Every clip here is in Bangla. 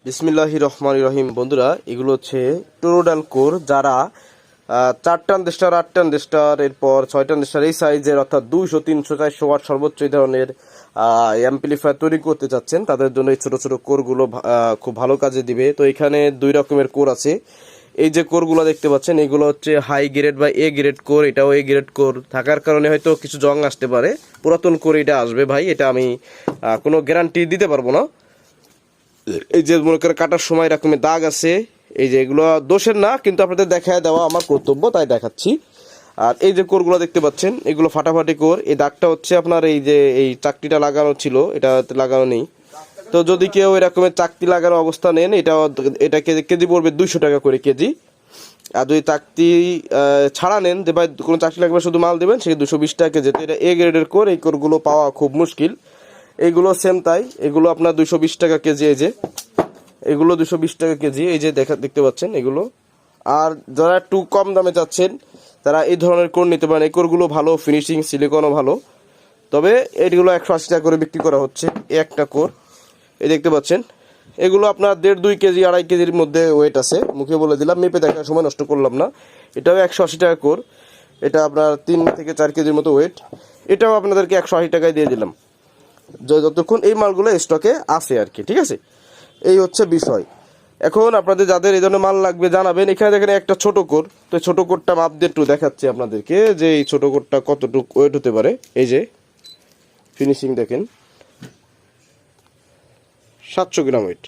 বিসমিল্লাহির রহমানির রহিম। বন্ধুরা, এগুলো হচ্ছে টোরোডাল কোর, যারা 4 ট্রানজিস্টার 8 ট্রানজিস্টার এরপর 6 ট্রানজিস্টার এই সাইজের অর্থাৎ 200 300 400 ওয়াট সর্বোচ্চ এই ধরনের অ্যাম্পলিফায়ার তৈরি করতে চাচ্ছেন, তাদের জন্য এই ছোট ছোট কোরগুলো খুব ভালো কাজে দিবে। তো এখানে 2 রকমের কোর আছে। এই যে কোরগুলো দেখতে পাচ্ছেন, এগুলো হচ্ছে হাই গ্রেড বা এ গ্রেড কোর। এটাও এ গ্রেড কোর থাকার কারণে হয়তো কিছু জং আসতে পারে, পুরাতন কোর এটা আসবে ভাই, এটা আমি কোনো গ্যারান্টি দিতে পারবো না। এই যে মনে করে কাটার সময় এরকমের দাগ আছে, এই যে এগুলো দোষের না, কিন্তু আপনাদের দেখায় দেওয়া আমার কর্তব্য, তাই দেখাচ্ছি। আর এই যে কোরগুলো দেখতে পাচ্ছেন, এগুলো ফাটাফাটি কোর। এই দাগটা হচ্ছে আপনার এই যে এই চাকতিটা লাগানো ছিল, এটা লাগানো নেই। তো যদি কেউ এরকমের চাকতি লাগানো অবস্থা নেন, এটা কেজি পড়বে 200 টাকা করে কেজি। আর যদি চাকতি ছাড়া নেন, যে ভাই কোনো চাকতি লাগবে শুধু মাল দেবেন, সে 220 টাকা কেজি। তো এটা এ গ্রেডের কোর, এই কোরগুলো পাওয়া খুব মুশকিল। এইগুলো সেম তাই, এগুলো আপনার 220 টাকা কেজি। এই যে এগুলো 220 টাকা কেজি, এই যে দেখতে পাচ্ছেন এগুলো। আর যারা একটু কম দামে চাচ্ছেন, তারা এই ধরনের কোর নিতে পারেন। এই কোরগুলো ভালো, ফিনিশিং সিলিকনও ভালো। তবে এইগুলো 180 টাকা করে বিক্রি করা হচ্ছে এই একটা কোর। এই দেখতে পাচ্ছেন, এগুলো আপনার 1.5 2 কেজি 2.5 কেজির মধ্যে ওয়েট আছে। মুখে বলে দিলাম, মেপে দেখার সময় নষ্ট করলাম না। এটাও 180 টাকা কোর। এটা আপনার 3 থেকে 4 কেজির মতো ওয়েট। এটাও আপনাদেরকে 180 টাকায় দিয়ে দিলাম, যতক্ষণ এই মালগুলো স্টকে আছে আর কি। ঠিক আছে, এই হচ্ছে বিষয়। এখন আপনাদের যাদের এই ধরনের মাল লাগবে জানাবেন। এখানে দেখেন একটা ছোট কোর, তো ছোট কোরটা মাপ দিয়ে একটু দেখাচ্ছি আপনাদেরকে যে এই ছোট কোরটা কতটুকু ওয়েট হতে পারে। এই যে ফিনিশিং দেখেন, 700 গ্রাম ওয়েট।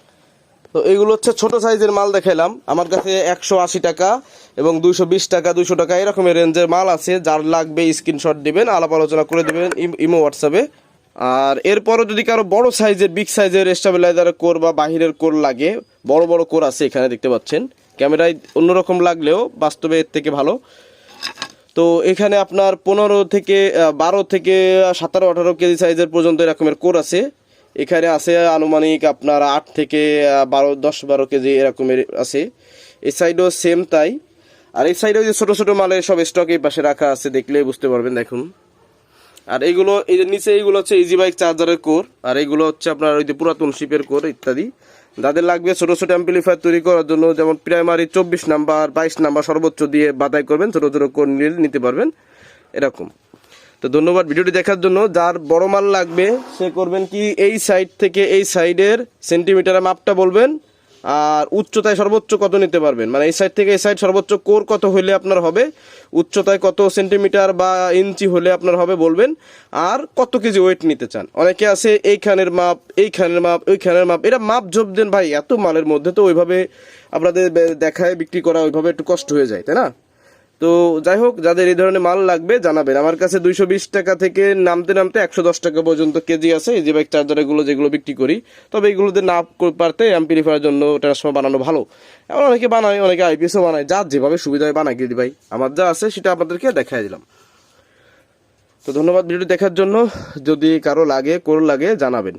তো এইগুলো হচ্ছে ছোট সাইজের মাল দেখাইলাম। আমার কাছে 180 টাকা এবং 220 টাকা 200 টাকা এরকমের রেঞ্জের মাল আছে। যার লাগবে স্ক্রিনশট দিবেন, আলাপ আলোচনা করে দেবেন ইমো হোয়াটসঅ্যাপে। আর এরপরও যদি কারো বড় সাইজের বিগ সাইজের স্টেবিলাইজারের কোর বা বাহিরের কোর লাগে, বড় বড় কোর আছে এখানে দেখতে পাচ্ছেন। ক্যামেরায় অন্যরকম লাগলেও বাস্তবে এর থেকে ভালো। তো এখানে আপনার 15 থেকে 12 থেকে 17 18 কেজি সাইজের পর্যন্ত এরকমের কোর আছে। এখানে আছে আনুমানিক আপনার 8 থেকে 10 12 কেজি এরকমের আছে। এই সাইডও সেম তাই। আর এই সাইডেও যে ছোটো ছোটো মালের সব স্টক এই পাশে রাখা আছে, দেখলেই বুঝতে পারবেন, দেখুন। আর এইগুলো, এই যে নিচে এইগুলো হচ্ছে ইজি বাইক চার্জারের কোর, আর এইগুলো হচ্ছে আপনার ওই যে পুরাতন শিপের কোর ইত্যাদি। যাদের লাগবে ছোটো ছোটো অ্যাম্পলিফায়ার তৈরি করার জন্য, যেমন প্রাইমারি 24 নাম্বার 22 নাম্বার সর্বোচ্চ দিয়ে বাদাই করবেন, ছোটো ছোটো কোর নিতে পারবেন এরকম। তো ধন্যবাদ ভিডিওটি দেখার জন্য। যার বড় মাল লাগবে সে করবেন কি, এই সাইড থেকে এই সাইডের সেন্টিমিটারের মাপটা বলবেন, আর উচ্চতায় সর্বোচ্চ কত নিতে পারবেন, মানে এই সাইড থেকে এই সাইড সর্বোচ্চ কোর কত হলে আপনার হবে, উচ্চতায় কত সেন্টিমিটার বা ইঞ্চি হলে আপনার হবে বলবেন, আর কত কেজি ওয়েট নিতে চান। অনেকে আছে এইখানের মাপ এইখানের মাপ ওইখানের মাপ, এটা মাপ ঝোপ দেন ভাই, এত মালের মধ্যে তো ওইভাবে আপনাদের দেখায় বিক্রি করা ওইভাবে একটু কষ্ট হয়ে যায়, তাই না? তো যাই হোক, যাদের এই ধরনের মাল লাগবে জানাবেন। আমার কাছে 220 টাকা থেকে নামতে নামতে 110 টাকা পর্যন্ত কেজি আছে এই যে বাইক চার্জারগুলো, যেগুলো বিক্রি করি। তবে এগুলোতে না পারতে অ্যাম্পলিফায়ার জন্য ট্রান্সফর্মার বানানো ভালো। এমন অনেকে বানায়, অনেকে আইপিএসও বানায়, যার যেভাবে সুবিধা হয় বানাই দিই ভাই। আমার যা আছে সেটা আপনাদেরকে দেখাই দিলাম। তো ধন্যবাদ ভিডিওটি দেখার জন্য। যদি কারো লাগে কোর লাগে জানাবেন।